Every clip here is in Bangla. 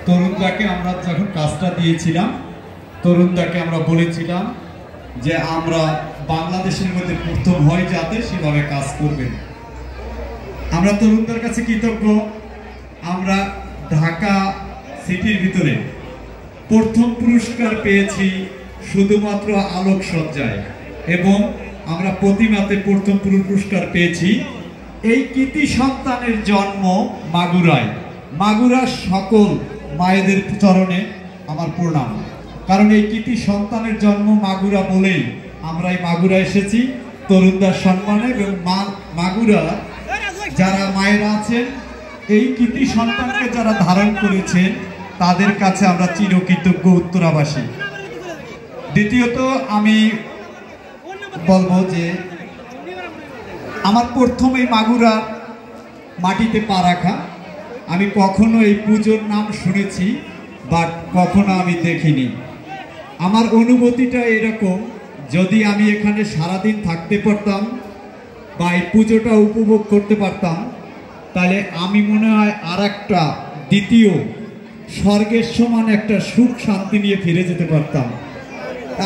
তরুণদাকে আমরা যখন কাজটা দিয়েছিলাম, তরুণদাকে আমরা বলেছিলাম যে আমরা বাংলাদেশের মধ্যে প্রথম হয় যাতে সেভাবে কাজ করবেন। আমরা তরুণদার কাছে কৃতজ্ঞ। আমরা ঢাকা সিটির ভিতরে প্রথম পুরস্কার পেয়েছি শুধুমাত্র আলোকসজ্জায়, এবং আমরা প্রতিমাতে প্রথম পুরস্কার পেয়েছি। এই কৃতি সন্তানের জন্ম মাগুরায়। মাগুরার সকল মায়েদের চরণে আমার প্রণাম, কারণ এই কৃতি সন্তানের জন্ম মাগুরা বলেই আমরা এই মাগুরা এসেছি তরুণদার সম্মানে। এবং মাগুরা যারা মায়েরা আছেন, এই কৃতি সন্তানকে যারা ধারণ করেছেন, তাদের কাছে আমরা চিরকৃতজ্ঞ উত্তরাবাসী। দ্বিতীয়ত আমি বলবো যে আমার প্রথম এই মাগুরা মাটিতে পা রাখা। আমি কখনো এই পুজোর নাম শুনেছি, বাট কখনো আমি দেখিনি। আমার অনুভূতিটা এরকম, যদি আমি এখানে সারাদিন থাকতে পারতাম বা এই পুজোটা উপভোগ করতে পারতাম, তাহলে আমি মনে হয় আর একটা দ্বিতীয় স্বর্গের সমান একটা সুখ শান্তি নিয়ে ফিরে যেতে পারতাম।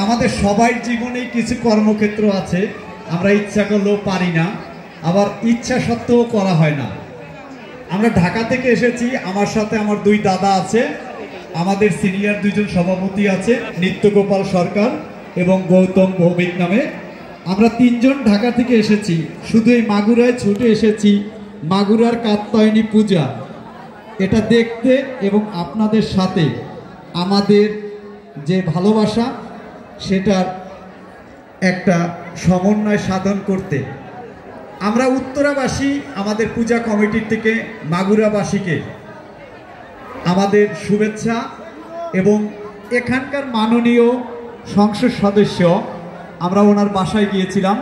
আমাদের সবাই জীবনে কিছু কর্মক্ষেত্র আছে, আমরা ইচ্ছা করলেও পারি না, আবার ইচ্ছা সত্ত্বেও করা হয় না। আমরা ঢাকা থেকে এসেছি, আমার সাথে আমার দুই দাদা আছে, আমাদের সিনিয়র দুইজন সভাপতি আছে, নিত্যগোপাল সরকার এবং গৌতম ভৌমিক নামে। আমরা তিনজন ঢাকা থেকে এসেছি, শুধু এই মাগুরায় ছুটে এসেছি মাগুরার কাত্যায়নী পূজা এটা দেখতে এবং আপনাদের সাথে আমাদের যে ভালোবাসা সেটার একটা সমন্বয় সাধন করতে। আমরা উত্তরাবাসী আমাদের পূজা কমিটির থেকে মাগুরাবাসীকে আমাদের শুভেচ্ছা, এবং এখানকার মাননীয় সংসদ সদস্য, আমরা ওনার বাসায় গিয়েছিলাম,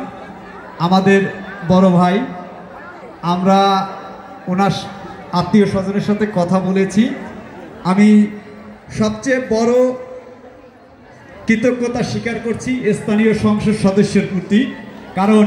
আমাদের বড় ভাই, আমরা ওনার আত্মীয় স্বজনের সাথে কথা বলেছি। আমি সবচেয়ে বড় কৃতজ্ঞতা স্বীকার করছি স্থানীয় সংসদ সদস্যের প্রতি, কারণ